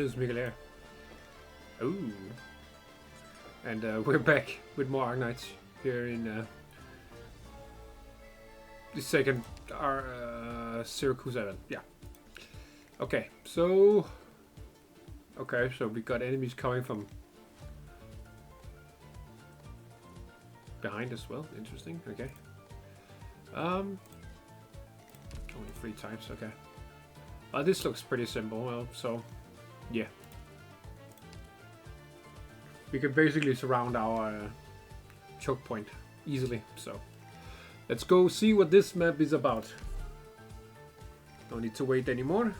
FrostyMikhail. Ooh. And we're back with more Arknights here in the second Syracuse Island. Yeah. Okay, so we got enemies coming from behind as well. Interesting. Okay. Only 3 types. Okay. This looks pretty simple. Well, so yeah, we can basically surround our choke point easily. So let's go see what this map is about. Don't need to wait anymore.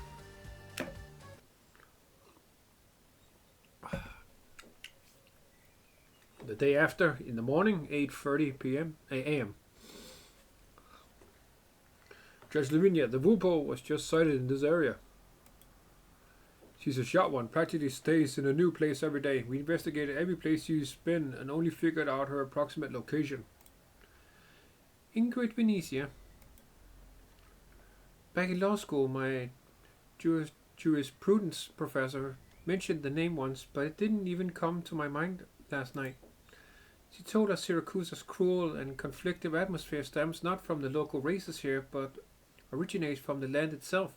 The day after, in the morning, 8:30 p.m. a.m. Judge Lavinia, the Wupo was just sighted in this area. She's a sharp one, practically stays in a new place every day. We investigated every place she's been and only figured out her approximate location. Ingrid, Venezia. Back in law school, my jurisprudence professor mentioned the name once, but it didn't even come to my mind last night. She told us Syracuse's cruel and conflictive atmosphere stems not from the local races here, but originates from the land itself.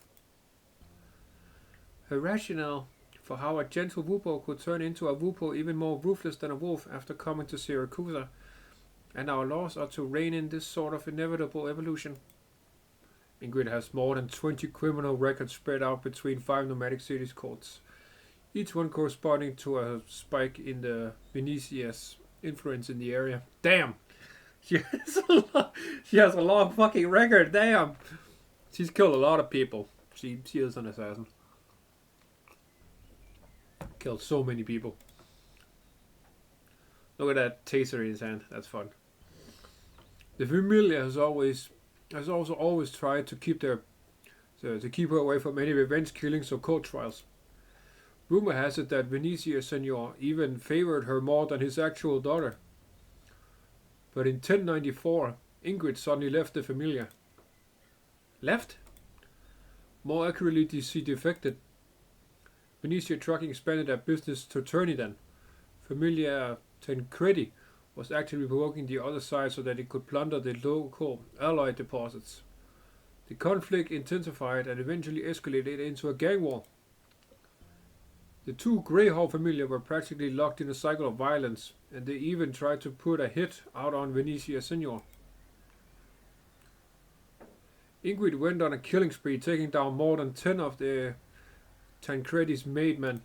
Her rationale for how a gentle Wupo could turn into a Wupo even more ruthless than a wolf after coming to Syracuse, and our laws are to rein in this sort of inevitable evolution. Ingrid has more than 20 criminal records spread out between 5 nomadic cities courts, each one corresponding to a spike in the Venezia's influence in the area. Damn! She has a long fucking record, damn! She's killed a lot of people. She is an assassin. Killed so many people. Look at that taser in his hand. That's fun. The Familia has also always tried to keep her away from any revenge killings or court trials. Rumor has it that Venezia Senor even favored her more than his actual daughter. But in 1094, Ingrid suddenly left the Familia. Left? More accurately, she defected. Venezia Trucking expanded their business to Turney then. Familia Tancredi was actively provoking the other side so that it could plunder the local alloy deposits. The conflict intensified and eventually escalated into a gang war. The 2 Greyhawk Familia were practically locked in a cycle of violence, and they even tried to put a hit out on Venezia Senor. Ingrid went on a killing spree, taking down more than 10 of the Tancredi's made men.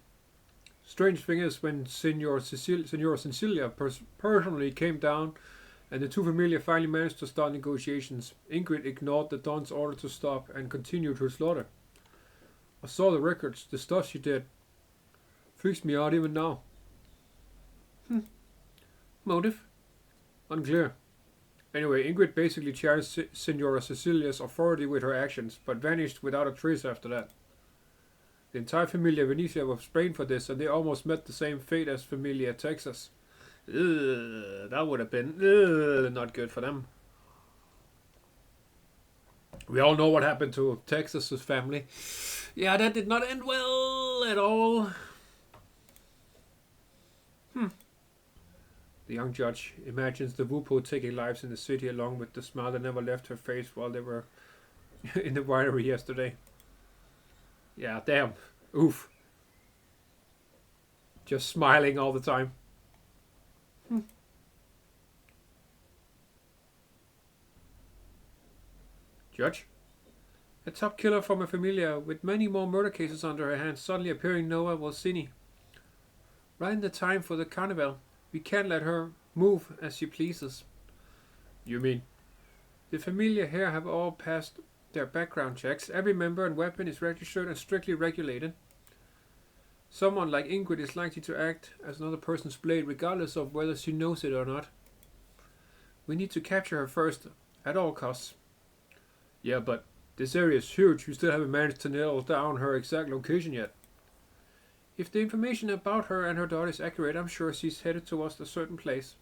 Strange thing is, when Senor Cecilia personally came down and the 2 Familia finally managed to start negotiations, Ingrid ignored the Don's order to stop and continued her slaughter. I saw the records, the stuff she did. Freaks me out even now. Motive? Unclear. Anyway, Ingrid basically challenged Senora Cecilia's authority with her actions, but vanished without a trace after that. The entire Familia Venezia was blamed for this, and they almost met the same fate as Familia Texas. That would have been not good for them. We all know what happened to Texas's family. Yeah, that did not end well at all. The young judge imagines the Wupo taking lives in the city along with the smile that never left her face while they were in the winery yesterday. Yeah, damn. Oof. Just smiling all the time. Judge? A top killer from a Familia with many more murder cases under her hands suddenly appearing Noah Walsini. Right in the time for the carnival. We can't let her move as she pleases. You mean? The Familia here have all passed their background checks. Every member and weapon is registered and strictly regulated. Someone like Ingrid is likely to act as another person's blade regardless of whether she knows it or not. We need to capture her first, at all costs. Yeah, but this area is huge. We still haven't managed to nail down her exact location yet. If the information about her and her daughter is accurate, I'm sure she's headed towards a certain place.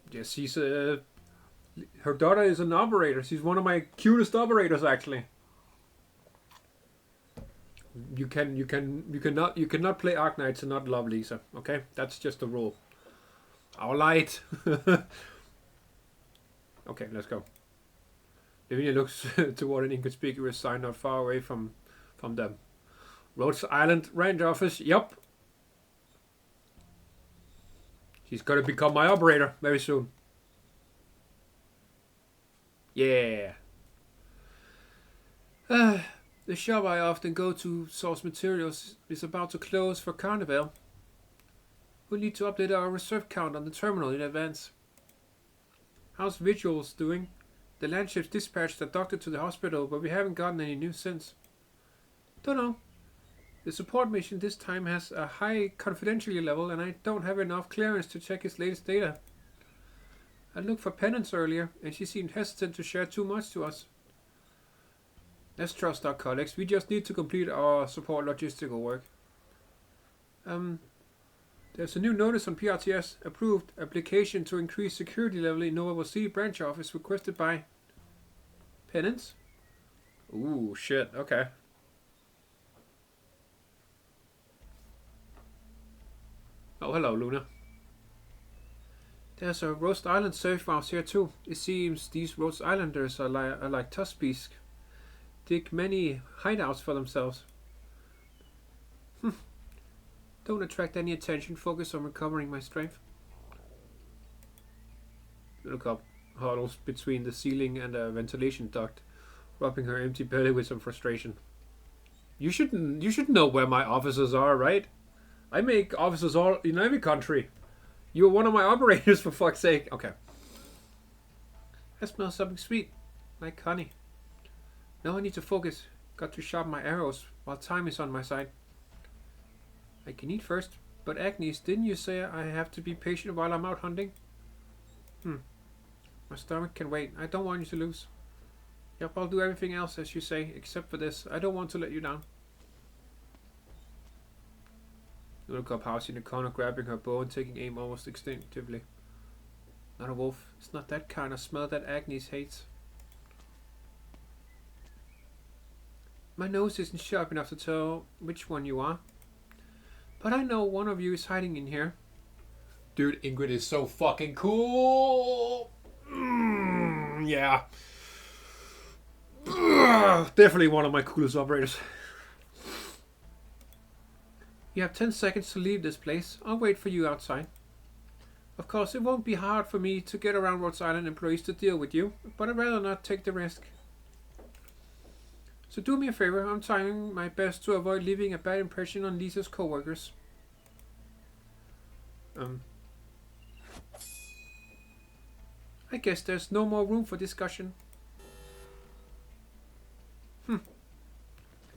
Yes, she's her daughter is an operator. She's one of my cutest operators, actually. You cannot play Arknights and not love Lisa. Okay, that's just the rule. Our light. Okay, let's go. Lavinia looks toward an inconspicuous sign not far away from them. Rhodes Island Range Office. Yup. She's gonna become my operator very soon. Yeah. The shop I often go to source materials is about to close for Carnival. We'll need to update our reserve count on the terminal in advance. How's Visuals doing? The land ships dispatched a doctor to the hospital, but we haven't gotten any news since. Don't know. The support mission this time has a high confidentiality level, and I don't have enough clearance to check his latest data. I looked for Penance earlier, and she seemed hesitant to share too much to us. Let's trust our colleagues. We just need to complete our support logistical work. There's a new notice on PRTS. Approved application to increase security level in Nova City branch office requested by Penance. Ooh, shit. Okay. Oh, hello, Luna. There's a Rhodes Island safe house here too. It seems these Rhodes Islanders are like Tuspies. Dig many hideouts for themselves. Don't attract any attention. Focus on recovering my strength. Look up. Huddles between the ceiling and a ventilation duct, rubbing her empty belly with some frustration. You should know where my officers are, right? I make officers all in every country. You're one of my operators, for fuck's sake. Okay. I smell something sweet, like honey. Now I need to focus. Got to sharpen my arrows while time is on my side. I can eat first, but Agnes, didn't you say I have to be patient while I'm out hunting? My stomach can wait. I don't want you to lose. Yep, I'll do everything else as you say, except for this. I don't want to let you down. Look up house in the corner, grabbing her bow and taking aim almost instinctively. Not a wolf. It's not that kind of smell that Agnes hates. My nose isn't sharp enough to tell which one you are. But I know one of you is hiding in here. Dude, Ingrid is so fucking cool. Yeah. Definitely one of my coolest operators. You have 10 seconds to leave this place. I'll wait for you outside. Of course, it won't be hard for me to get around Rhodes Island employees to deal with you, but I'd rather not take the risk. So do me a favor, I'm trying my best to avoid leaving a bad impression on Lisa's co-workers. I guess there's no more room for discussion.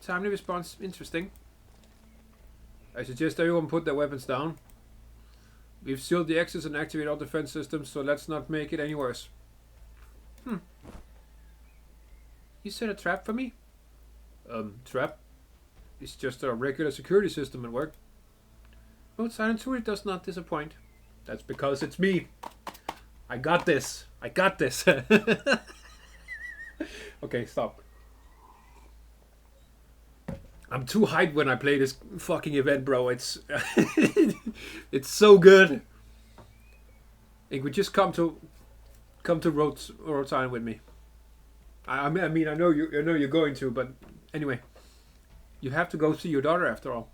Timely response, interesting. I suggest everyone put their weapons down. We've sealed the exits and activated all defense systems, so let's not make it any worse. You set a trap for me? Trap? It's just a regular security system at work. Rhodes Island truly does not disappoint. That's because it's me. I got this. I got this. Okay, stop. I'm too hyped when I play this fucking event, bro. It's it's so good. Ingrid, just come to Rhodes Island with me. I mean, I know you're going to, but anyway, you have to go see your daughter after all.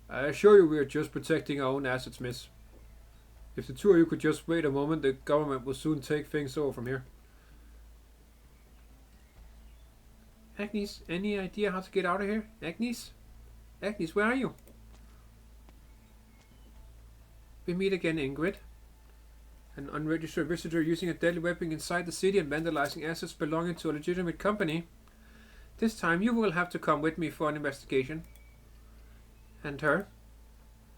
I assure you, we are just protecting our own assets, miss. If the two of you could just wait a moment, the government will soon take things over from here. Agnes, any idea how to get out of here? Agnes? Agnes, where are you? We meet again, Ingrid. An unregistered visitor using a deadly weapon inside the city and vandalizing assets belonging to a legitimate company. This time you will have to come with me for an investigation. And her?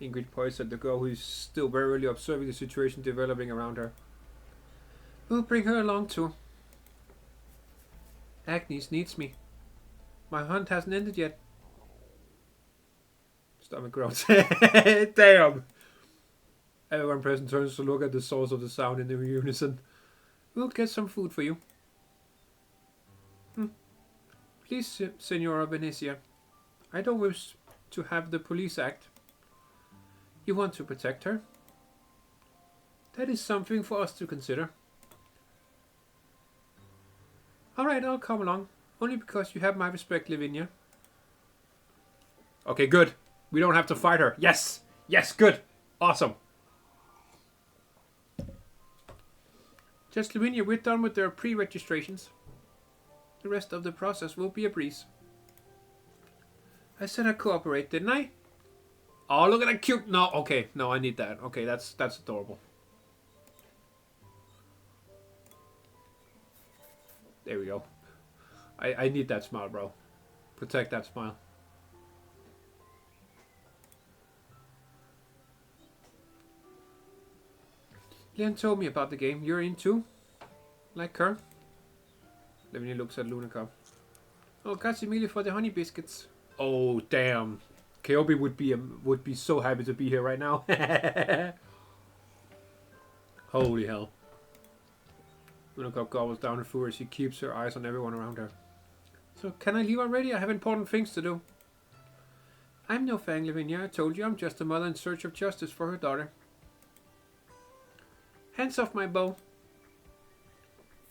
Ingrid points at the girl who is still warily observing the situation developing around her. We'll bring her along too. Agnes needs me. My hunt hasn't ended yet. Stomach growls. Damn! Everyone present turns to look at the source of the sound in unison. We'll get some food for you. Please, Senora Venezia, I don't wish to have the police act. You want to protect her? That is something for us to consider. Alright, I'll come along. Only because you have my respect, Lavinia. Okay, good. We don't have to fight her. Yes! Yes, good! Awesome. Just Lavinia, we're done with their pre-registrations. The rest of the process will be a breeze. I said I'd cooperate, didn't I? Oh, look at that cute... No, okay. No, I need that. Okay, that's adorable. There we go. I need that smile, bro. Protect that smile. Leon told me about the game. You're in too? Like her? Lavinia looks at Lunica. Oh, grazie mille for the honey biscuits. Oh, damn. Kaobi would be so happy to be here right now. Holy hell. Lunica gobbles down her food as she keeps her eyes on everyone around her. So, can I leave already? I have important things to do. I'm no Fang, Lavinia. I told you I'm just a mother in search of justice for her daughter. Hands off my bow.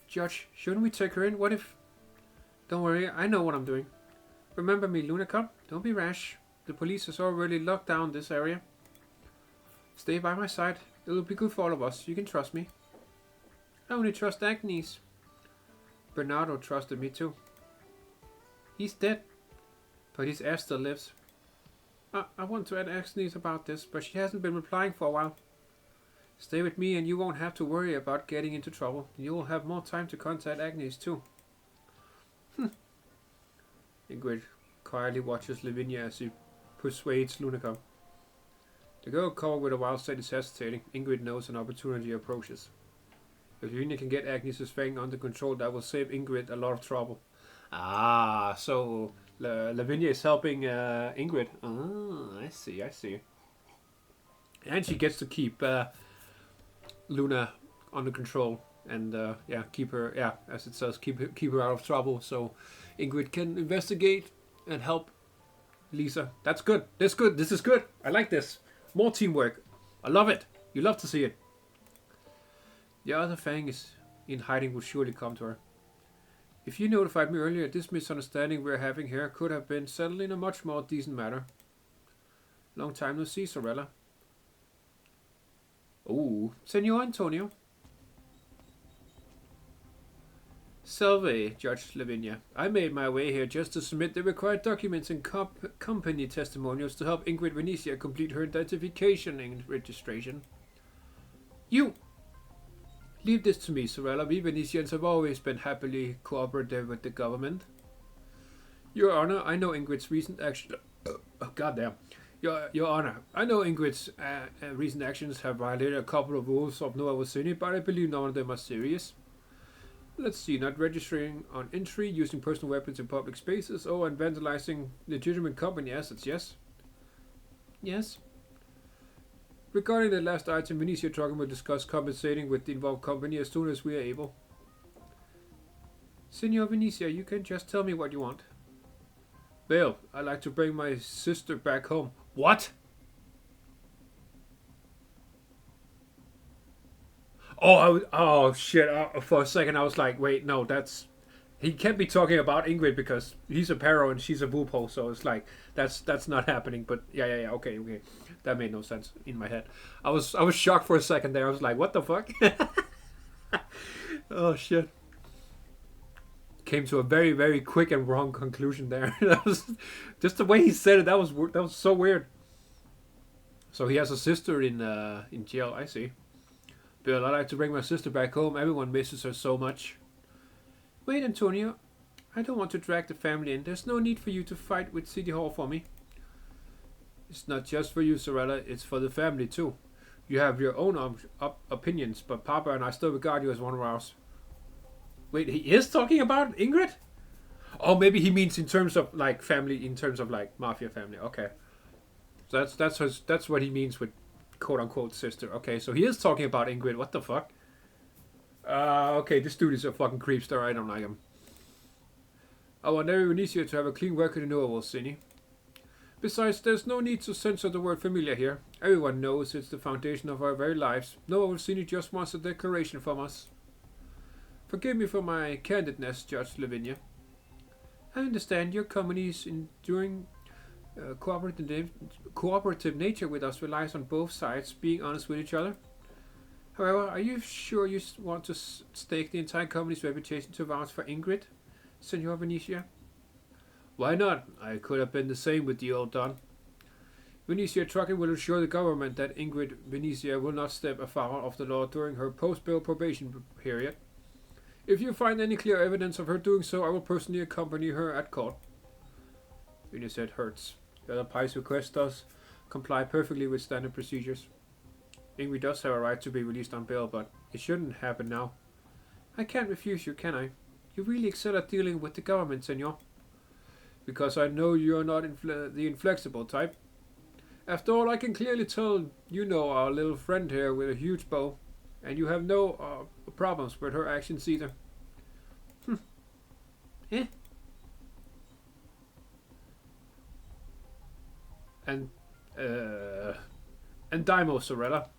Judge, shouldn't we take her in? What if... Don't worry, I know what I'm doing. Remember me, Lunica. Don't be rash. The police has already locked down this area. Stay by my side. It'll be good for all of us. You can trust me. I only trust Agnes. Bernardo trusted me too. He's dead. But his heir still lives. I want to ask Agnes about this, but she hasn't been replying for a while. Stay with me and you won't have to worry about getting into trouble. You'll have more time to contact Agnes too. Ingrid quietly watches Lavinia as she persuades Lunica. The girl covered with a wild sight is hesitating. Ingrid knows an opportunity approaches. If Lavinia can get Agnes' Fang under control, that will save Ingrid a lot of trouble. Ah, so Lavinia is helping Ingrid. Ah, I see. And she gets to keep Luna under control and yeah, keep her, yeah, as it says, keep her out of trouble, so Ingrid can investigate and help Lisa. That's good. That's good. This is good. I like this. More teamwork. I love it. You love to see it. The other Fang is in hiding would surely come to her. If you notified me earlier, this misunderstanding we're having here could have been settled in a much more decent manner. Long time no see, Sorella. Oh, Senor Antonio. Salve, Judge Lavinia. I made my way here just to submit the required documents and company testimonials to help Ingrid Venezia complete her identification and registration. You! Leave this to me, Sorella. We Venetians have always been happily cooperative with the government. Your Honor, I know Ingrid's recent action... Oh, goddamn. Your Honor, I know Ingrid's recent actions have violated a couple of rules of Nueva City, but I believe none of them are serious. Let's see, not registering on entry, using personal weapons in public spaces, and vandalizing legitimate company assets, yes? Yes. Regarding the last item, Venezia Trucking will discuss compensating with the involved company as soon as we are able. Senor Venezia, you can just tell me what you want. Bill, I'd like to bring my sister back home. What? Oh shit. For a second I was like, wait, no, that's... He can't be talking about Ingrid because he's a Paro and she's a Vupo, so it's like, that's not happening. But yeah, okay. That made no sense in my head. I was shocked for a second there. I was like, what the fuck? Oh shit. Came to a very, very quick and wrong conclusion there. That was just the way he said it. That was so weird. So he has a sister in jail. I see. Bill, I'd like to bring my sister back home. Everyone misses her so much. Wait, Antonio. I don't want to drag the family in. There's no need for you to fight with City Hall for me. It's not just for you, Sorella. It's for the family too. You have your own opinions, but Papa and I still regard you as one of ours. Wait, he is talking about Ingrid? Oh, maybe he means in terms of like family, in terms of like mafia family. Okay, so that's what he means with quote unquote sister. Okay, so he is talking about Ingrid. What the fuck? Okay, this dude is a fucking creepster. I don't like him. I want every Venezia to have a clean record in Oval, Cine. Besides, there's no need to censor the word familiar here. Everyone knows it's the foundation of our very lives. No Cine just wants a declaration from us. Forgive me for my candidness, Judge Lavinia. I understand your company's enduring cooperative nature with us relies on both sides being honest with each other. However, are you sure you want to stake the entire company's reputation to vouch for Ingrid, Senor Venezia? Why not? I could have been the same with the old Don. Venezia Trucking will assure the government that Ingrid Venezia will not step afoul of the law during her post-bill probation period. If you find any clear evidence of her doing so, I will personally accompany her at court. Venezia hurts. The other party's request does comply perfectly with standard procedures. Ingrid does have a right to be released on bail, but it shouldn't happen now. I can't refuse you, can I? You really excel at dealing with the government, senor. Because I know you are not the inflexible type. After all, I can clearly tell you know our little friend here with a huge bow, and you have no problems with her actions either. Eh? And Daimo Sorella.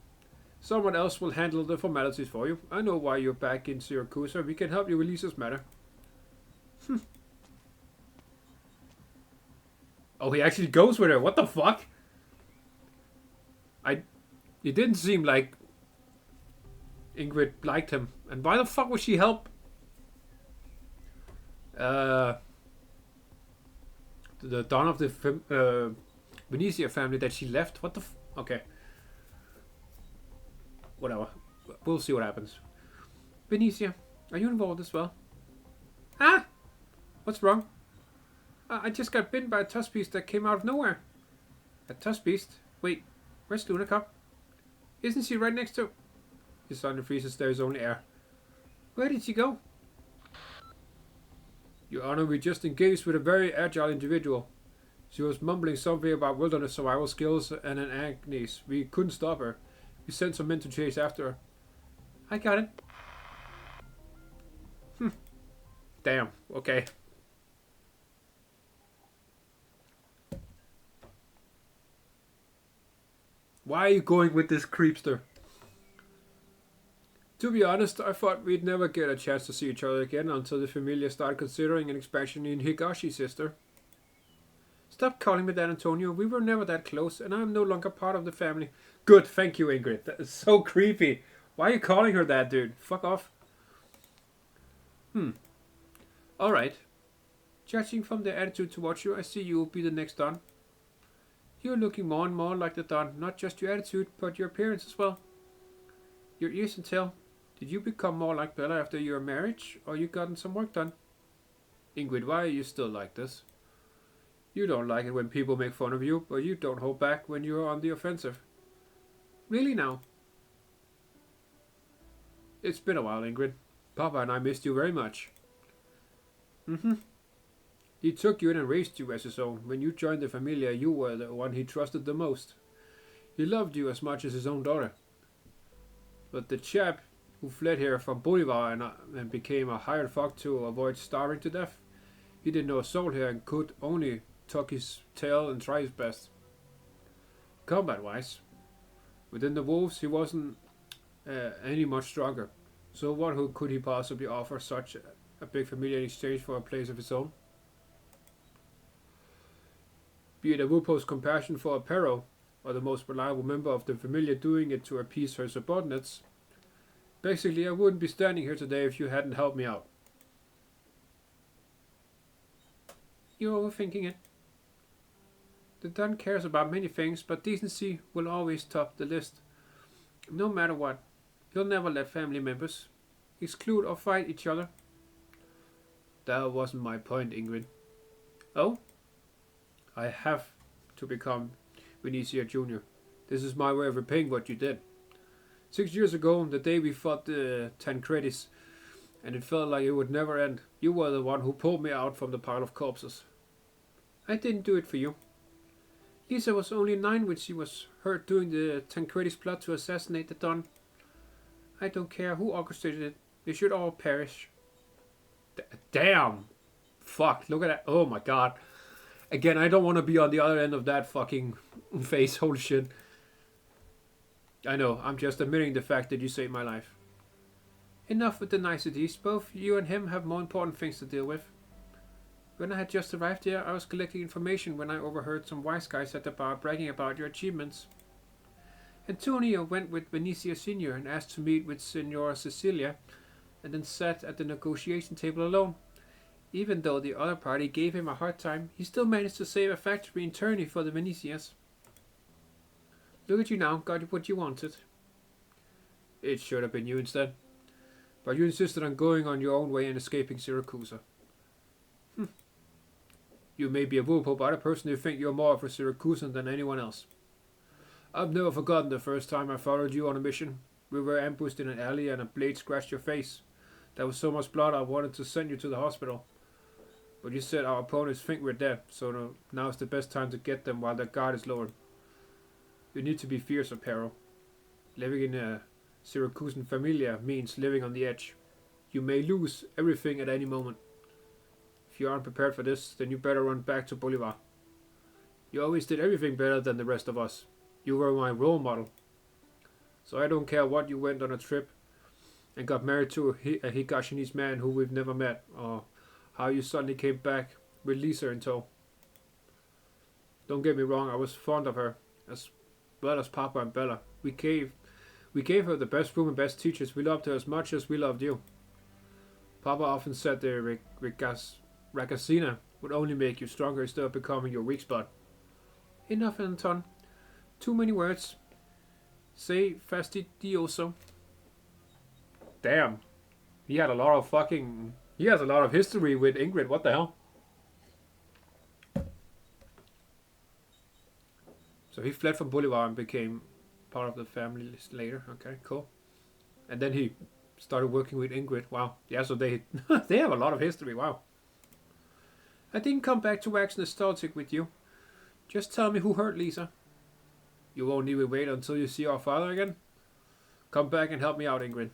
Someone else will handle the formalities for you. I know why you're back in Syracuse. We can help you release this matter. Oh, he actually goes with her. What the fuck? It didn't seem like Ingrid liked him. And why the fuck would she help? The Don of the Venezia family that she left. What the okay. Whatever. We'll see what happens. Venezia, are you involved as well? Ah! What's wrong? I just got bitten by a tusk beast that came out of nowhere. A tusk beast? Wait, where's Luna Cop? Isn't she right next to... His son freezes, there is only air. Where did she go? Your Honor, we just engaged with a very agile individual. She was mumbling something about wilderness survival skills and an Arknights. We couldn't stop her. We sent some men to chase after her. I got it. Damn, okay. Why are you going with this creepster? To be honest, I thought we'd never get a chance to see each other again until the familia started considering an expansion in Higashi, sister. Stop calling me that, Antonio. We were never that close, and I'm no longer part of the family. Good, thank you, Ingrid. That is so creepy. Why are you calling her that, dude? Fuck off. Alright. Judging from their attitude towards you, I see you will be the next Don. You're looking more and more like the Don, not just your attitude, but your appearance as well. Your ears and tail. Did you become more like Bella after your marriage, or you gotten some work done? Ingrid, why are you still like this? You don't like it when people make fun of you, but you don't hold back when you're on the offensive. Really now? It's been a while, Ingrid. Papa and I missed you very much. He took you in and raised you as his own. When you joined the familia, you were the one he trusted the most. He loved you as much as his own daughter. But the chap who fled here from Bolivar and became a hired fuck to avoid starving to death, he didn't know a soul here and could only tuck his tail and try his best. Combat-wise, within the wolves he wasn't any much stronger. So what could he possibly offer such a big familia in exchange for a place of his own? Be it a Wupo's compassion for a perro, or the most reliable member of the familia doing it to appease her subordinates. Basically, I wouldn't be standing here today if you hadn't helped me out. You're overthinking it. The Don cares about many things, but decency will always top the list. No matter what, he'll never let family members exclude or fight each other. That wasn't my point, Ingrid. Oh? I have to become Venezia Jr. This is my way of repaying what you did. 6 years ago, the day we fought the Tancredis, and it felt like it would never end, you were the one who pulled me out from the pile of corpses. I didn't do it for you. Lisa was only 9 when she was hurt doing the Tancredis plot to assassinate the Don. I don't care who orchestrated it. They should all perish. Damn! Fuck, look at that. Oh my god. Again, I don't want to be on the other end of that fucking face. Holy shit. I know, I'm just admitting the fact that you saved my life. Enough with the niceties. Both you and him have more important things to deal with. When I had just arrived here, I was collecting information when I overheard some wise guys at the bar bragging about your achievements. Antonio went with Venezia Senior and asked to meet with Senora Cecilia, and then sat at the negotiation table alone. Even though the other party gave him a hard time, he still managed to save a factory in Tourney for the Venezias. Look at you now, got what you wanted. It should have been you instead. But you insisted on going on your own way and escaping Syracuse. You may be a Vulpo, but I personally think you're more of a Syracusan than anyone else. I've never forgotten the first time I followed you on a mission. We were ambushed in an alley and a blade scratched your face. There was so much blood I wanted to send you to the hospital. But you said our opponents think we're dead, so now is the best time to get them while their guard is lowered. You need to be fierce, Aparo. Living in a Syracusan familia means living on the edge. You may lose everything at any moment. If you aren't prepared for this, then you better run back to Bolivar. You always did everything better than the rest of us. You were my role model. So I don't care what you went on a trip and got married to a Higashinese man who we've never met, or how you suddenly came back with Lisa in tow. Don't get me wrong, I was fond of her, as well as Papa and Bella. We gave her the best room and best teachers. We loved her as much as we loved you. Papa often said the Ragazina would only make you stronger instead of becoming your weak spot. Enough, Anton. Too many words. Say fastidioso. Damn. He has a lot of history with Ingrid. What the hell? So he fled from Bolivar and became part of the family later. Okay, cool. And then he started working with Ingrid. Wow. Yeah, so they they have a lot of history. Wow. I didn't come back to wax nostalgic with you. Just tell me who hurt Lisa. You won't even wait until you see our father again? Come back and help me out, Ingrid.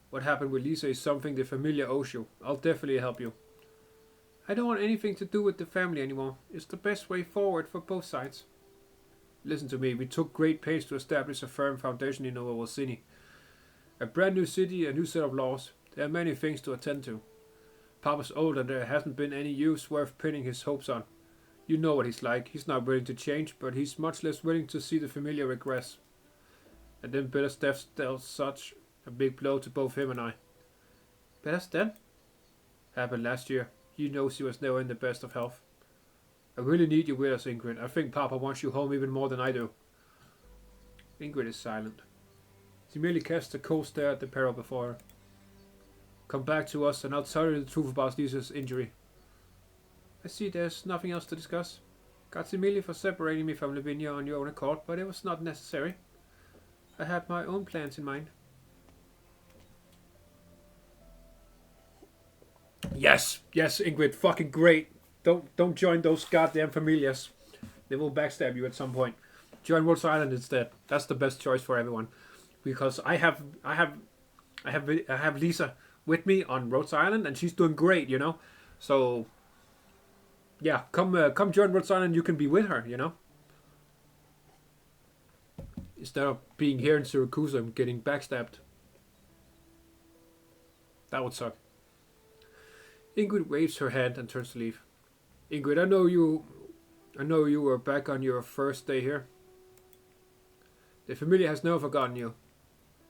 What happened with Lisa is something the familia owes you. I'll definitely help you. I don't want anything to do with the family anymore. It's the best way forward for both sides. Listen to me, we took great pains to establish a firm foundation in Nova Volsini. A brand new city, a new set of laws. There are many things to attend to. Papa's old and there hasn't been any use worth pinning his hopes on. You know what he's like. He's not willing to change, but he's much less willing to see the familia regress. And then Bella's death dealt such a big blow to both him and I. Bella's death? Happened last year. He knows she was never in the best of health. I really need you with us, Ingrid. I think Papa wants you home even more than I do. Ingrid is silent. She merely casts a cold stare at the peril before her. Come back to us and I'll tell you the truth about Lisa's injury. I see there's nothing else to discuss. Grazie mille for separating me from Lavinia on your own accord, but it was not necessary. I had my own plans in mind. Yes, Ingrid, fucking great. Don't join those goddamn familias. They will backstab you at some point. Join Rhodes Island instead. That's the best choice for everyone. Because I have Lisa with me on Rhodes Island and she's doing great, you know. So yeah, come join Rhodes Island. You can be with her, you know. Instead of being here in Syracuse and getting backstabbed. That would suck. Ingrid waves her hand and turns to leave. Ingrid, I know you were back on your first day here. The familia has never forgotten you.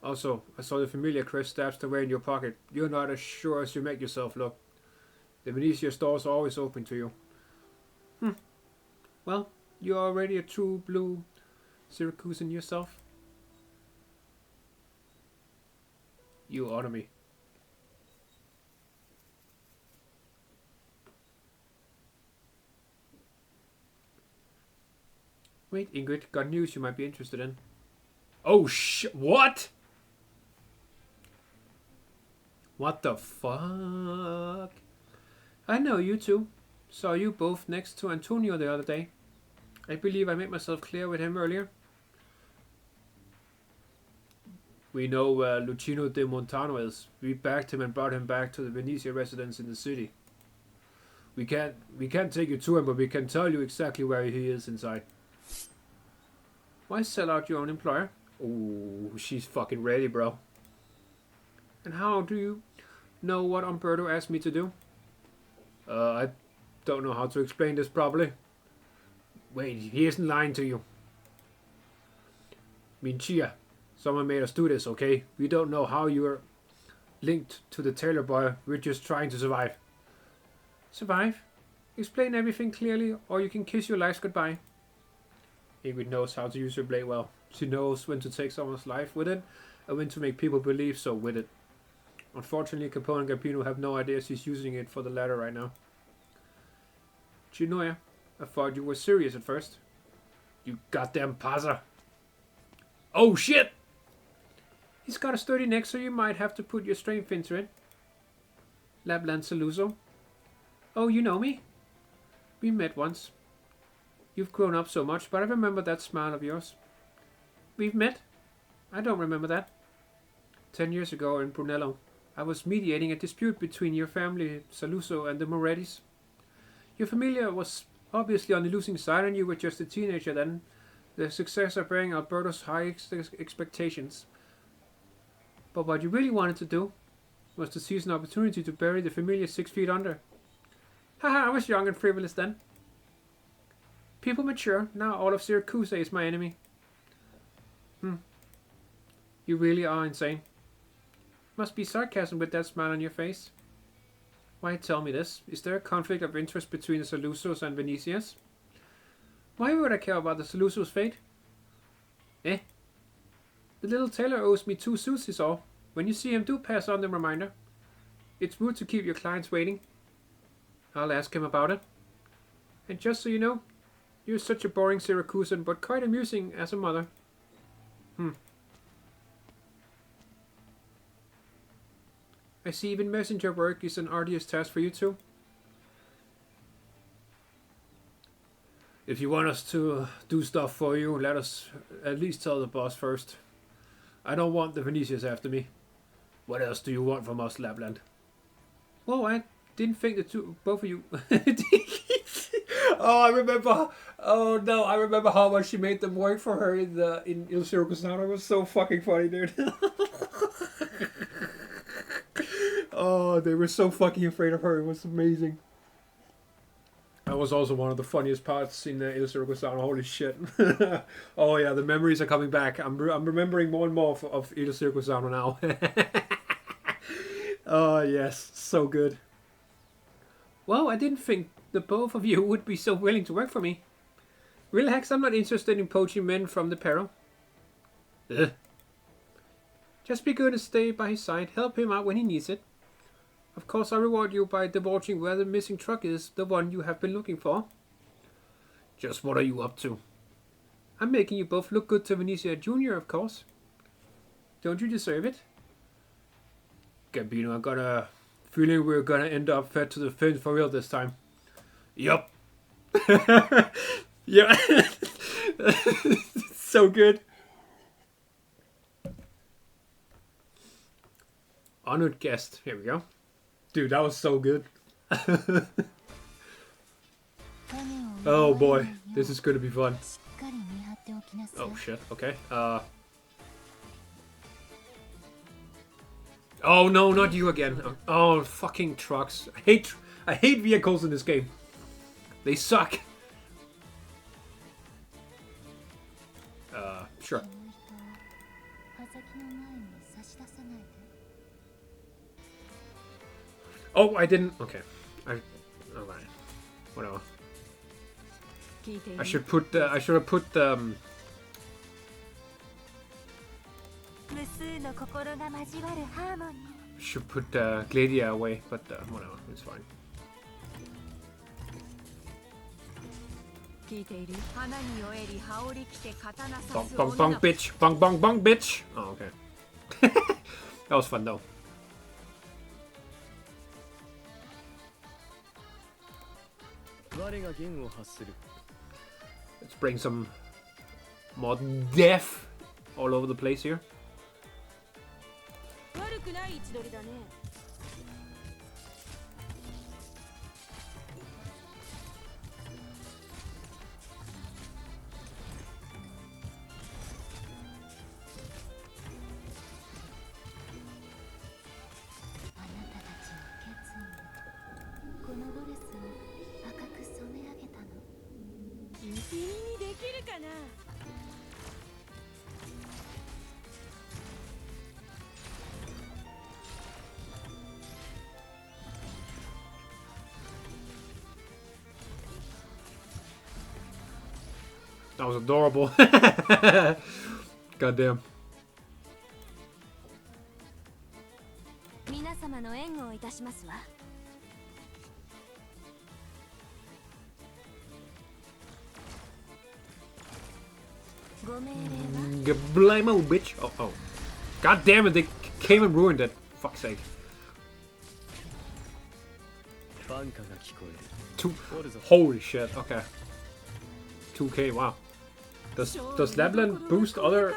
Also, I saw the familia crest stabs away in your pocket. You're not as sure as you make yourself look. The Venezia stores are always open to you. Well, you're already a true blue Syracusan yourself. You honor me. Wait, Ingrid, got news you might be interested in. Oh what? What the fuck? I know you two. Saw you both next to Antonio the other day. I believe I made myself clear with him earlier. We know where Luchino de Montano is. We backed him and brought him back to the Venezia residence in the city. We can't take you to him, but we can tell you exactly where he is inside. Why sell out your own employer? Oh, she's fucking ready, bro. And how do you know what Umberto asked me to do? I don't know how to explain this properly. Wait, he isn't lying to you. Minchia, someone made us do this, okay? We don't know how you are linked to the tailor boy. We're just trying to survive. Survive? Explain everything clearly, or you can kiss your life goodbye. Ingrid knows how to use her blade well. She knows when to take someone's life with it, and when to make people believe so with it. Unfortunately, Capone and Gambino have no idea she's using it for the latter right now. Chinoya, I thought you were serious at first. You goddamn passer. Oh shit! He's got a sturdy neck, so you might have to put your strength into it. Lapland Saluso. Oh, you know me? We met once. You've grown up so much, but I remember that smile of yours. We've met? I don't remember that. 10 years ago in Brunello, I was mediating a dispute between your family, Saluso, and the Morettis. Your familia was obviously on the losing side, and you were just a teenager then. The success of bearing Alberto's high expectations. But what you really wanted to do was to seize an opportunity to bury the familia 6 feet under. Haha, I was young and frivolous then. People mature. Now all of Syracuse is my enemy. You really are insane. Must be sarcasm with that smile on your face. Why tell me this? Is there a conflict of interest between the Salusos and Venezias? Why would I care about the Salusos' fate? The little tailor owes me 2 suits is all. When you see him, do pass on the reminder. It's rude to keep your clients waiting. I'll ask him about it. And just so you know, you're such a boring Syracusan, but quite amusing as a mother. I see even messenger work is an arduous task for you too. If you want us to do stuff for you, let us at least tell the boss first. I don't want the Venetians after me. What else do you want from us, Lapland? Well, I didn't think the both of you... Oh, I remember... Oh, no, I remember how much she made them work for her in Il Circusano. It was so fucking funny, dude. Oh, they were so fucking afraid of her. It was amazing. That was also one of the funniest parts in Il Circusano. Holy shit. Oh, yeah, the memories are coming back. I'm remembering more and more of Il Circusano now. Oh, yes. So good. Well, I didn't think the both of you would be so willing to work for me. Relax, I'm not interested in poaching men from the Peril. Just be good and stay by his side. Help him out when he needs it. Of course, I'll reward you by divulging where the missing truck is, the one you have been looking for. Just what are you up to? I'm making you both look good to Venezia Jr., of course. Don't you deserve it? Gambino, I got a feeling we're gonna end up fed to the fins for real this time. Yup. Yeah. So good. Honored guest. Here we go. Dude, that was so good. Oh boy, this is gonna be fun. Oh shit, okay. Oh no, not you again. Oh, fucking trucks. I hate vehicles in this game. They suck. Sure. Oh, I didn't. Okay. Alright. Whatever. I should have put Gladia away, but whatever, it's fine. Bong bong bong bitch, bong bong bong bitch. Oh, okay. That was fun though. Let's bring some more death all over the place here. That was adorable. Goddamn. Gablamo, bitch. Oh, oh. God damn it, they came and ruined it. Fuck's sake. Holy shit, okay. 2k, wow. Does Lapland boost other...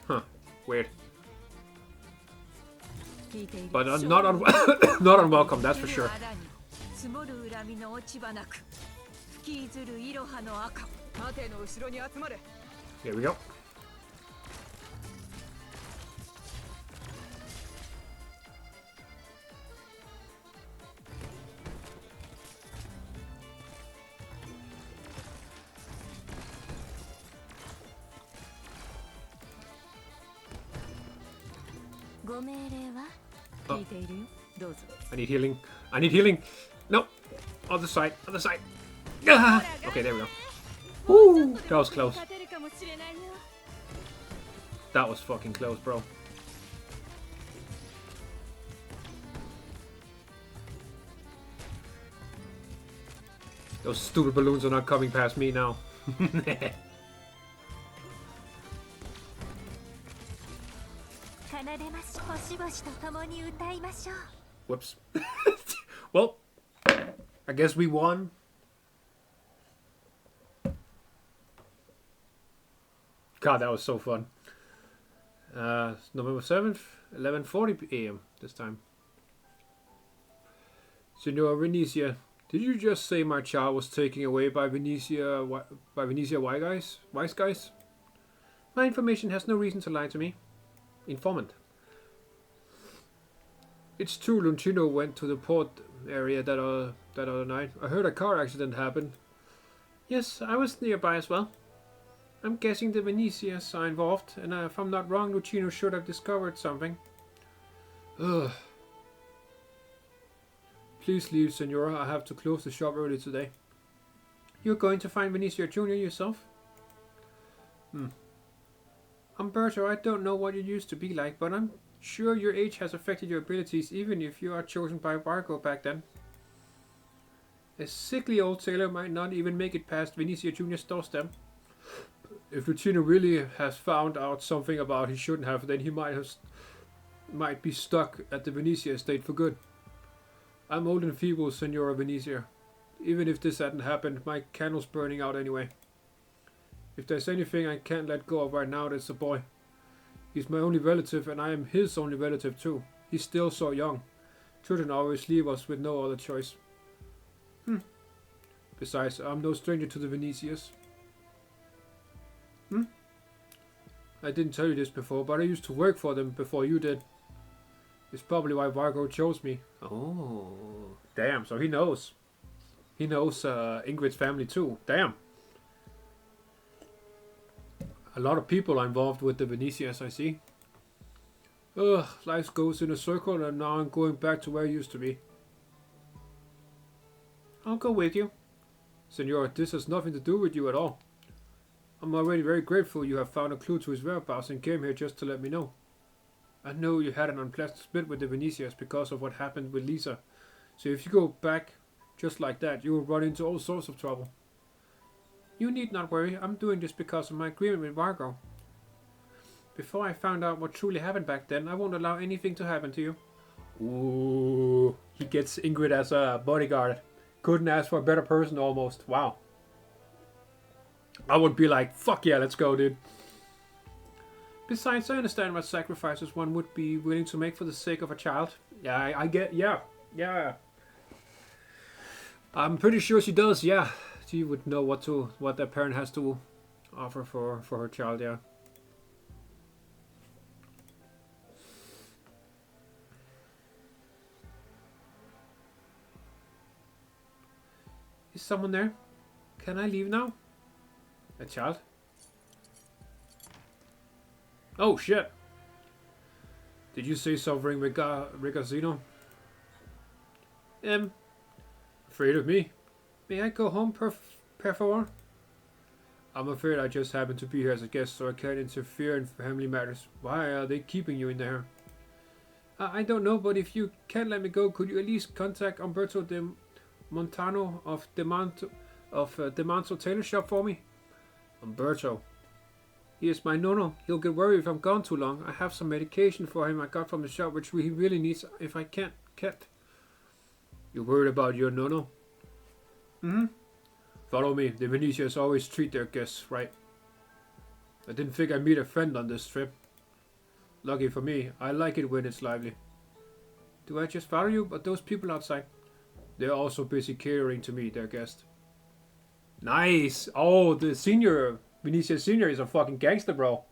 Huh, weird. But not not unwelcome, that's for sure. Here we go. Oh. I need healing. I need healing. No. Other side. Other side. Ah! Okay, there we go. Woo! That was close. That was fucking close, bro. Those stupid balloons are not coming past me now. Whoops. Well, I guess we won. God, that was so fun. November 7th, 11:40 AM this time. Senor Venezia, did you just say my child was taken away by Venezia wise guys? My information has no reason to lie to me. Informant. It's true, Luchino went to the port area that other night. I heard a car accident happened. Yes, I was nearby as well. I'm guessing the Venezians are involved, and if I'm not wrong, Luchino should have discovered something. Ugh. Please leave, Senora. I have to close the shop early today. You're going to find Venezia Jr. yourself? Umberto, I don't know what you used to be like, but I'm sure your age has affected your abilities, even if you are chosen by Vargo back then. A sickly old sailor might not even make it past Venezia Jr.'s doorstep. If Luchino really has found out something about he shouldn't have, then he might be stuck at the Venezia estate for good. I'm old and feeble, Senora Venezia. Even if this hadn't happened, my candle's burning out anyway. If there's anything I can't let go of right now, it's the boy. He's my only relative, and I am his only relative too. He's still so young. Children always leave us with no other choice. Besides, I'm no stranger to the Venezians. I didn't tell you this before, but I used to work for them before you did. It's probably why Vargo chose me. Oh, damn, so he knows. He knows Ingrid's family too. Damn. A lot of people are involved with the Venezians, I see. Ugh, life goes in a circle, and now I'm going back to where I used to be. I'll go with you. Senor, this has nothing to do with you at all. I'm already very grateful you have found a clue to his whereabouts and came here just to let me know. I know you had an unpleasant split with the Venezians because of what happened with Lisa. So if you go back just like that, you will run into all sorts of trouble. You need not worry, I'm doing this because of my agreement with Vargo. Before I found out what truly happened back then, I won't allow anything to happen to you. Ooh, he gets Ingrid as a bodyguard. Couldn't ask for a better person almost. Wow. I would be like, fuck yeah, let's go, dude. Besides, I understand what sacrifices one would be willing to make for the sake of a child. Yeah, I get, yeah. I'm pretty sure she does, yeah. She would know what their parent has to offer for her child, yeah. Is someone there? Can I leave now? A child? Oh shit! Did you say something, Rigazzino? Afraid of me? May I go home, per favor? I'm afraid I just happen to be here as a guest, so I can't interfere in family matters. Why are they keeping you in there? I don't know, but if you can't let me go, could you at least contact Umberto de Montano of Demanto Tailor Shop for me? Umberto. He is my nono. He'll get worried if I'm gone too long. I have some medication for him I got from the shop, which he really needs if I can't get. You worried about your nono? Mm-hmm. Follow me. The Venetians always treat their guests right. I didn't think I'd meet a friend on this trip. Lucky for me, I like it when it's lively. Do I just follow you, but those people outside? They're also busy catering to me, their guest. Nice! Oh, the senior, Venezia senior is a fucking gangster, bro.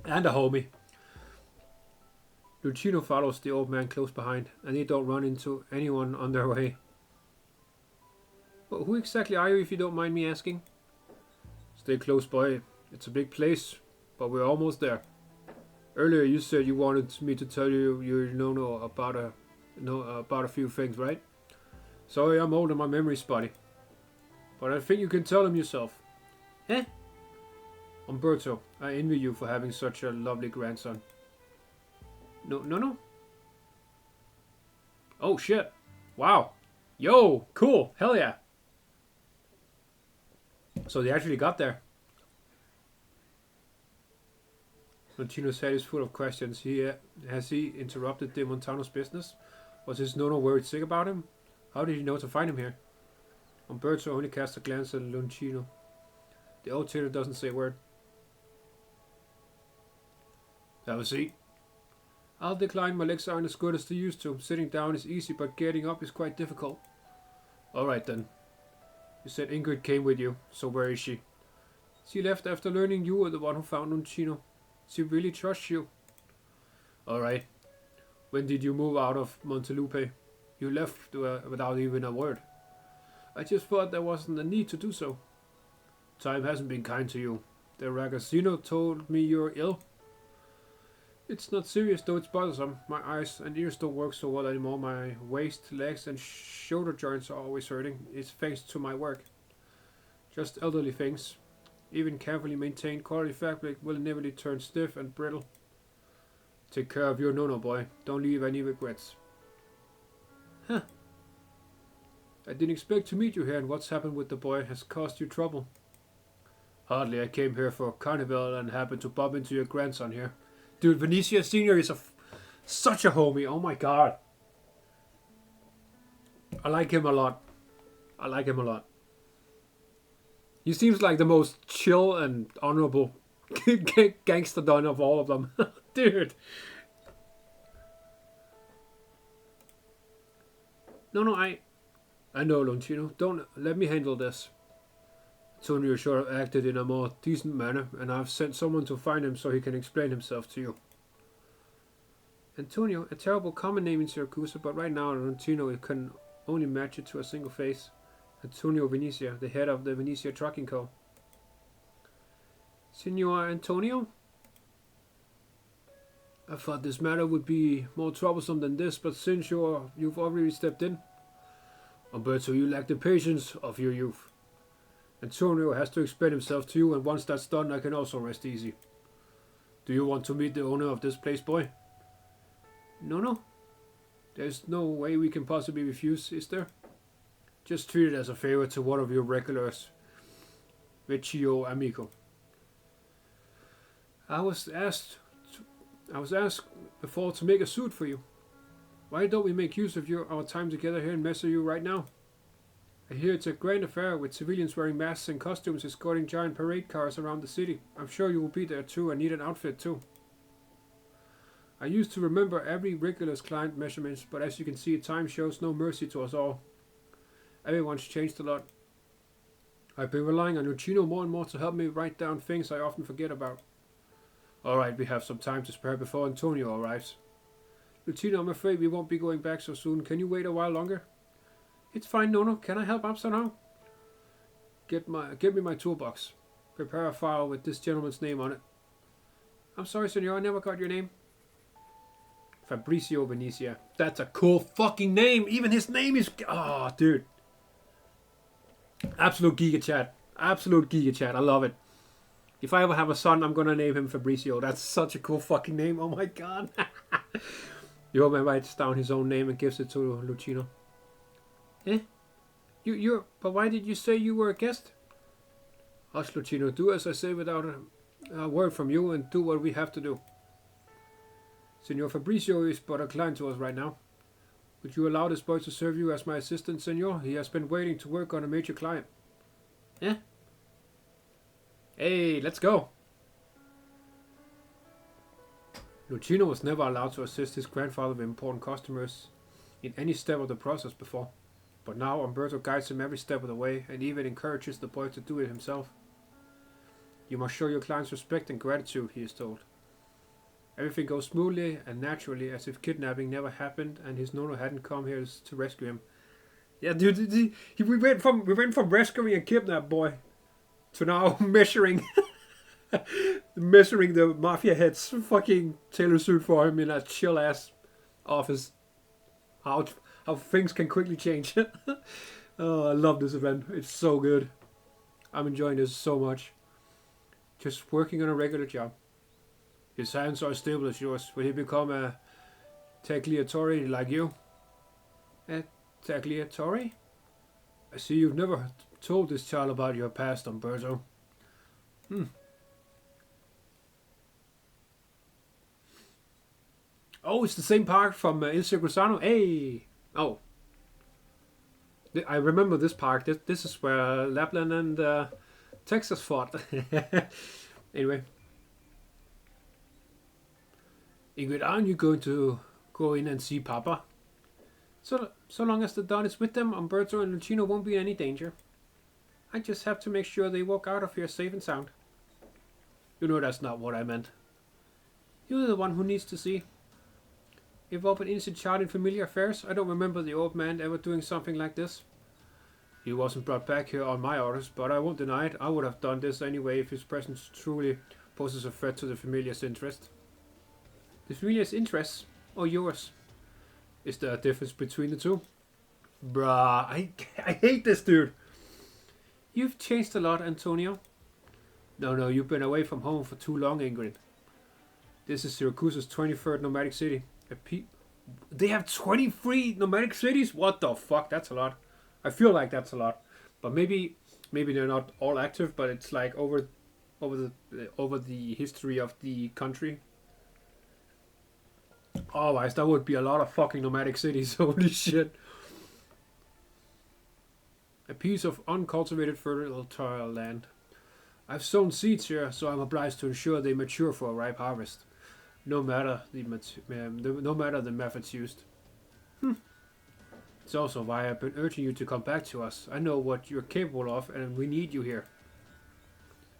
And a homie. Luchino follows the old man close behind, and they don't run into anyone on their way. But who exactly are you, if you don't mind me asking? Stay close, boy. It's a big place, but we're almost there. Earlier you said you wanted me to tell you know about a few things, right? Sorry, I'm old and my memory's spotty. But I think you can tell them yourself. Eh? Umberto, I envy you for having such a lovely grandson. No. Oh shit. Wow. Yo, cool. Hell yeah. So they actually got there. Luchino's head is full of questions. Has he interrupted De Montano's business? Was his nono worried sick about him? How did he know to find him here? Umberto only casts a glance at Luchino. The old tailor doesn't say a word. Have a seat. I'll decline. My legs aren't as good as they used to. Sitting down is easy, but getting up is quite difficult. Alright then. You said Ingrid came with you, so where is she? She left after learning you were the one who found Luchino. She really trusts you. Alright. When did you move out of Montelupe? You left without even a word. I just thought there wasn't a need to do so. Time hasn't been kind to you. The ragazzino told me you're ill. It's not serious, though it's bothersome. My eyes and ears don't work so well anymore. My waist, legs and shoulder joints are always hurting. It's thanks to my work. Just elderly things. Even carefully maintained quality fabric will inevitably turn stiff and brittle. Take care of your nono, boy. Don't leave any regrets. Huh. I didn't expect to meet you here, and what's happened with the boy has caused you trouble. Hardly. I came here for carnival and happened to bump into your grandson here. Dude, Venezia Senior is such a homie. Oh my god. I like him a lot. He seems like the most chill and honorable gangster don of all of them. Dude. No, I know, Luchino. Don't let me handle this. Antonio should have acted in a more decent manner, and I've sent someone to find him so he can explain himself to you. Antonio, a terrible common name in Syracuse, but right now Luchino can only match it to a single face. Antonio Venezia, the head of the Venezia Trucking Co. Signor Antonio? I thought this matter would be more troublesome than this, but since you've already stepped in. Umberto, you lack the patience of your youth. Antonio has to explain himself to you, and once that's done, I can also rest easy. Do you want to meet the owner of this place, boy? No. There's no way we can possibly refuse, is there? Just treat it as a favor to one of your regulars. Vecchio amico. I was asked before to make a suit for you. Why don't we make use of our time together here in Messeru right now? I hear it's a grand affair with civilians wearing masks and costumes escorting giant parade cars around the city. I'm sure you will be there too and need an outfit too. I used to remember every regular's client measurements, but as you can see, time shows no mercy to us all. Everyone's changed a lot. I've been relying on Luchino more and more to help me write down things I often forget about. Alright, we have some time to spare before Antonio arrives. Luchino, I'm afraid we won't be going back so soon. Can you wait a while longer? It's fine, Nono. Can I help out somehow? Give me my toolbox. Prepare a file with this gentleman's name on it. I'm sorry, senor. I never got your name. Fabrizio Venezia. That's a cool fucking name. Even his name is... Oh, dude. Absolute giga chat. Absolute giga chat. I love it. If I ever have a son, I'm gonna name him Fabrizio. That's such a cool fucking name. Oh my god. The old man writes down his own name and gives it to Luchino. Eh? But why did you say you were a guest? Hush, Luchino. Do as I say without a word from you and do what we have to do. Senor Fabrizio is but a client to us right now. Would you allow this boy to serve you as my assistant, senor? He has been waiting to work on a major client. Eh? Hey, let's go. Luchino was never allowed to assist his grandfather with important customers in any step of the process before. But now Umberto guides him every step of the way and even encourages the boy to do it himself. You must show your clients respect and gratitude, he is told. Everything goes smoothly and naturally as if kidnapping never happened and his Nono hadn't come here to rescue him. Yeah, dude, we went from rescuing a kidnapped boy to now measuring the mafia head's fucking tailor suit for him in a chill ass office. How things can quickly change. Oh, I love this event. It's so good. I'm enjoying this so much. Just working on a regular job. His hands are as stable as yours. Will he become a tagliatore like you? A tagliatore? I see you've never told this child about your past, Umberto. Oh, it's the same part from Il Circusano. Hey! Oh. I remember this part. This is where Lapland and Texas fought. Anyway. Ingrid, aren't you going to go in and see Papa? So long as the Don is with them, Umberto and Luchino won't be in any danger. I just have to make sure they walk out of here safe and sound. You know that's not what I meant. You're the one who needs to see. Involve an innocent child in familiar affairs? I don't remember the old man ever doing something like this. He wasn't brought back here on my orders, but I won't deny it. I would have done this anyway if his presence truly poses a threat to the familiar's interest. The familiar's interests, or yours? Is there a difference between the two? Bruh, I hate this dude. You've changed a lot, Antonio. No, you've been away from home for too long, Ingrid. This is Syracuse's 23rd nomadic city. They have 23 nomadic cities? What the fuck? That's a lot. I feel like that's a lot. But maybe they're not all active, but it's like over the history of the country. Otherwise, that would be a lot of fucking nomadic cities. Holy shit. A piece of uncultivated fertile land. I've sown seeds here, so I'm obliged to ensure they mature for a ripe harvest. No matter the methods used. It's also why I've been urging you to come back to us. I know what you're capable of, and we need you here.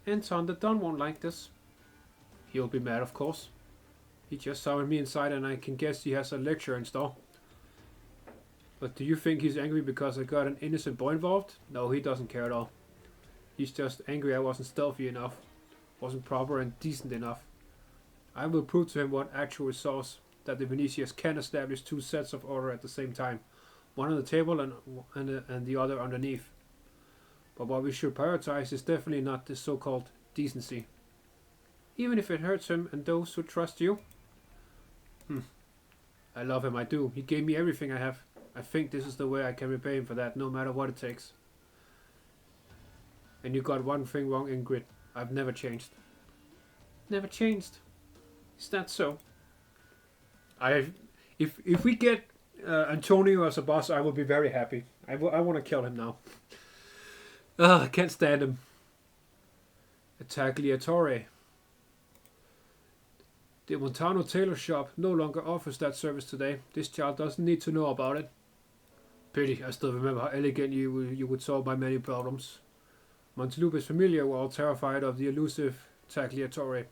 Anton, the Don won't like this. He'll be mad, of course. He just summoned me inside and I can guess he has a lecture in store. But do you think he's angry because I got an innocent boy involved? No, he doesn't care at all. He's just angry I wasn't stealthy enough. Wasn't proper and decent enough. I will prove to him what actual resource that the Venetians can establish two sets of order at the same time. One on the table and the other underneath. But what we should prioritize is definitely not this so-called decency. Even if it hurts him and those who trust you. I love him, I do. He gave me everything I have. I think this is the way I can repay him for that, no matter what it takes. And you got one thing wrong, Ingrid. I've never changed. Never changed? Is that so? If we get Antonio as a boss, I will be very happy. I want to kill him now. I can't stand him. A tagliatore. The Montano tailor shop no longer offers that service today. This child doesn't need to know about it. Pity, I still remember how elegant you would solve my many problems. Montelupe's familia were all terrified of the elusive tagliatore.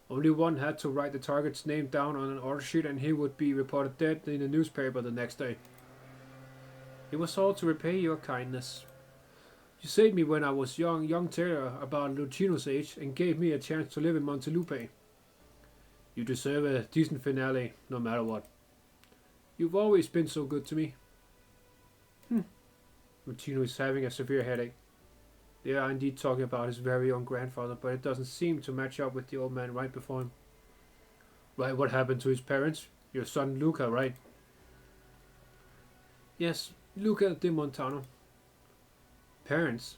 Only one had to write the target's name down on an order sheet and he would be reported dead in the newspaper the next day. It was all to repay your kindness. You saved me when I was young tailor about Luchino's age, and gave me a chance to live in Montelupe. You deserve a decent finale, no matter what. You've always been so good to me. Luchino is having a severe headache. They are indeed talking about his very own grandfather, but it doesn't seem to match up with the old man right before him. Right, what happened to his parents? Your son Luca, right? Yes, Luca de Montano. Parents?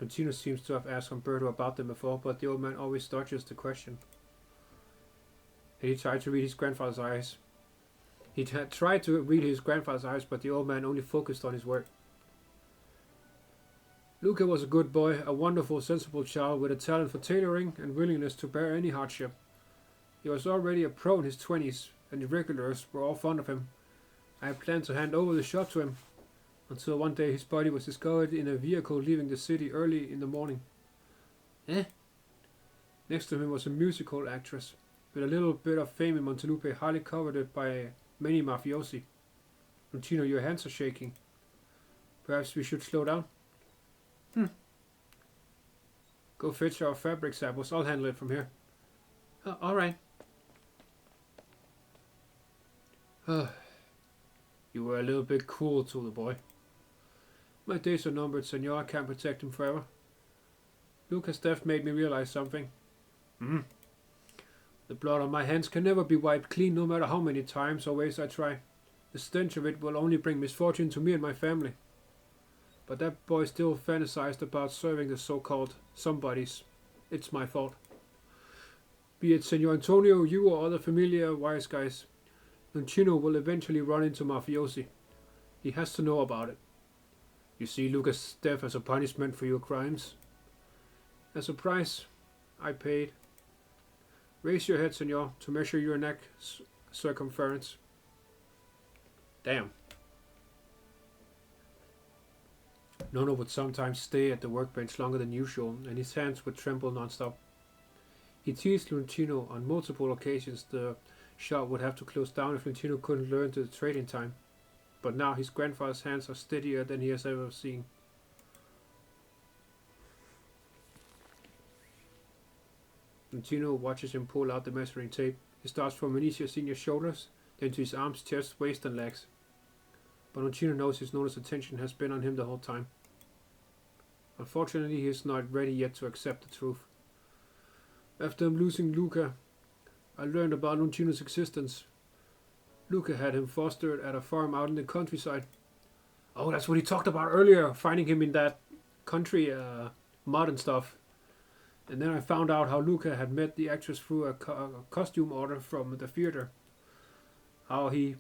Luchino seems to have asked Umberto about them before, but the old man always dodges the question. And he tried to read his grandfather's eyes. He had tried to read his grandfather's eyes, but the old man only focused on his work. Luca was a good boy, a wonderful, sensible child with a talent for tailoring and willingness to bear any hardship. He was already a pro in his 20s, and the regulars were all fond of him. I had planned to hand over the shop to him, until one day his body was discovered in a vehicle leaving the city early in the morning. Next to him was a musical actress, with a little bit of fame in Montelupe, highly coveted by many mafiosi. Luchino, your hands are shaking. Perhaps we should slow down? Go fetch our fabric samples. I'll handle it from here. Alright. You were a little bit cruel to the boy. My days are numbered, senor. I can't protect him forever. Luca's death made me realize something. The blood on my hands can never be wiped clean, no matter how many times or ways I try. The stench of it will only bring misfortune to me and my family. But that boy still fantasized about serving the so-called somebodies. It's my fault. Be it Senor Antonio, you or other familiar wise guys, Luchino will eventually run into mafiosi. He has to know about it. You see Luca's death as a punishment for your crimes. As a price, I paid. Raise your head, senor, to measure your neck circumference. Damn. Nono would sometimes stay at the workbench longer than usual, and his hands would tremble non-stop. He teased Luchino on multiple occasions the shop would have to close down if Luchino couldn't learn the trade in time. But now his grandfather's hands are steadier than he has ever seen. Luchino watches him pull out the measuring tape. It starts from Venezia Senior's shoulders, then to his arms, chest, waist and legs. But Luchino knows his Nona's attention has been on him the whole time. Unfortunately, he is not ready yet to accept the truth. After losing Luca, I learned about Luchino's existence. Luca had him fostered at a farm out in the countryside. Oh, that's what he talked about earlier, finding him in that country mud and stuff. And then I found out how Luca had met the actress through a costume order from the theater. How he...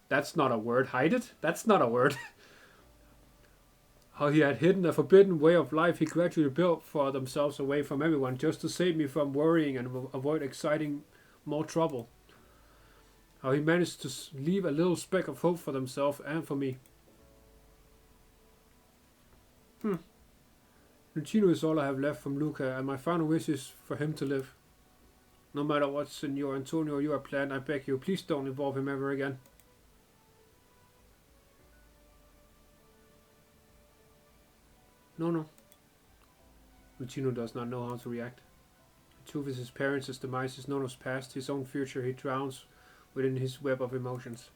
That's not a word. Hide it? That's not a word. How he had hidden a forbidden way of life he gradually built for themselves away from everyone, just to save me from worrying and avoid exciting more trouble. How he managed to leave a little speck of hope for themselves and for me. Luchino is all I have left from Luca, and my final wish is for him to live. No matter what, Senor Antonio, you have planned, I beg you, please don't involve him ever again. No. Luchino does not know how to react. The truth is his parents, his demise, his Nono's past, his own future. He drowns within his web of emotions.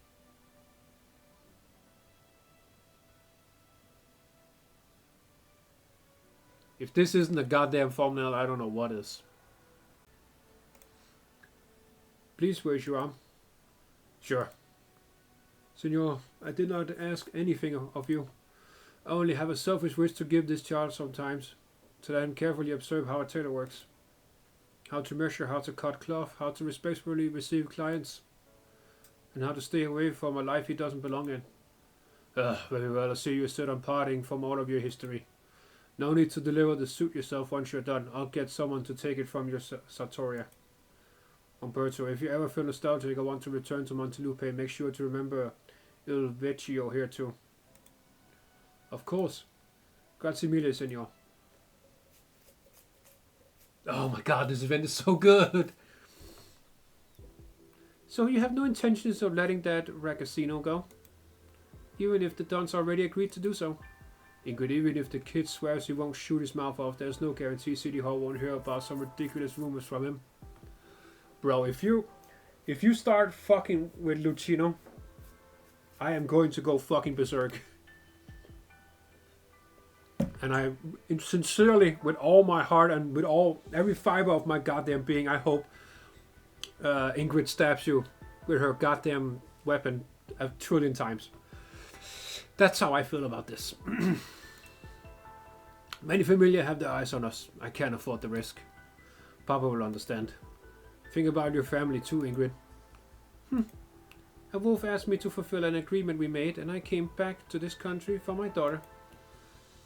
If this isn't a goddamn thumbnail, I don't know what is. Please raise your arm. Sure. Senor, I did not ask anything of you. I only have a selfish wish to give this child sometimes, to let him carefully observe how a tailor works. How to measure, how to cut cloth, how to respectfully receive clients, and how to stay away from a life he doesn't belong in. Very well, I see you sit on parting from all of your history. No need to deliver the suit yourself once you're done. I'll get someone to take it from your sartoria. Umberto, if you ever feel nostalgic or want to return to Montelupe, make sure to remember Il Vecchio here too. Of course. Grazie mille, senor. Oh my god, this event is so good! So you have no intentions of letting that Ragazzino go? Even if the Dons already agreed to do so? Ingrid, even if the kid swears he won't shoot his mouth off, there's no guarantee City Hall won't hear about some ridiculous rumors from him. Bro, if you start fucking with Luchino, I am going to go fucking berserk. And I sincerely, with all my heart and with every fiber of my goddamn being, I hope Ingrid stabs you with her goddamn weapon a trillion times. That's how I feel about this. Many familiar have their eyes on us. I can't afford the risk. Papa will understand. Think about your family too, Ingrid. A wolf asked me to fulfill an agreement we made, and I came back to this country for my daughter.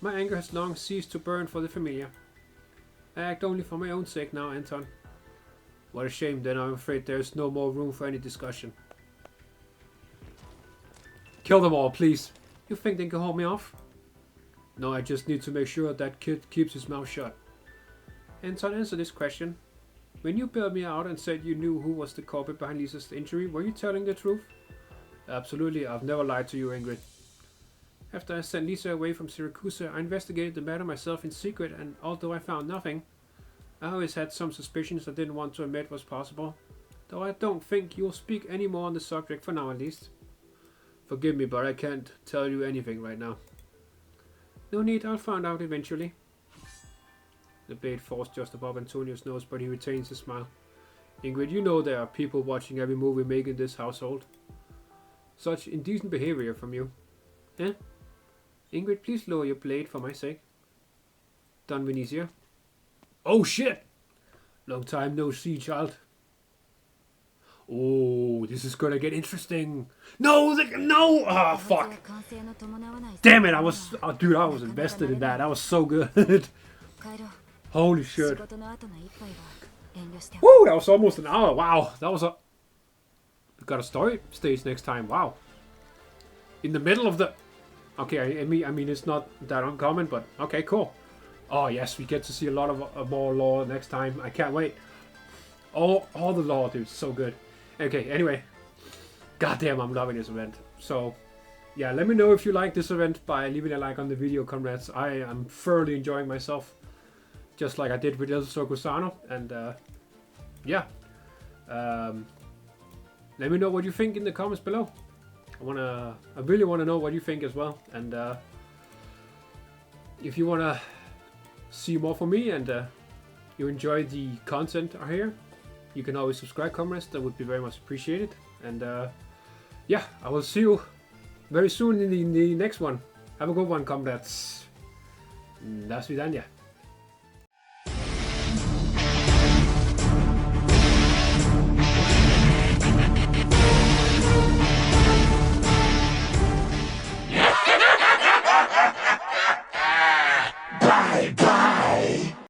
My anger has long ceased to burn for the familiar. I act only for my own sake now, Anton. What a shame, then I'm afraid there's no more room for any discussion. Kill them all, please. You think they can hold me off? No, I just need to make sure that kid keeps his mouth shut. Anton, answer this question. When you bailed me out and said you knew who was the culprit behind Lisa's injury, were you telling the truth? Absolutely, I've never lied to you, Ingrid. After I sent Lisa away from Syracuse, I investigated the matter myself in secret, and although I found nothing, I always had some suspicions I didn't want to admit was possible. Though I don't think you'll speak any more on the subject for now, at least. Forgive me, but I can't tell you anything right now. No need, I'll find out eventually. The blade falls just above Antonio's nose, but he retains his smile. Ingrid, you know there are people watching every move we make in this household. Such indecent behavior from you. Eh? Ingrid, please lower your blade for my sake. Don Venezia. Oh shit! Long time no see, child. Oh, this is gonna get interesting. No, no! Ah, fuck. Damn it, dude, I was invested in that. That was so good. Holy shit. Woo, that was almost an hour. Wow, that was we got a story stage next time. Wow. In the middle of the... Okay, I mean, it's not that uncommon, but okay, cool. Oh, yes, we get to see a lot of more lore next time. I can't wait. All the lore, dude, so good. Okay, anyway. Goddamn, I'm loving this event. So, yeah, let me know if you like this event by leaving a like on the video, comrades. I am thoroughly enjoying myself. Just like I did with El Socusano. And, yeah. Let me know what you think in the comments below. I really want to know what you think as well. And, if you want to see more from me and you enjoy the content here, you can always subscribe, comrades. That would be very much appreciated. And yeah, I will see you very soon in the next one. Have a good one, comrades. До свидания.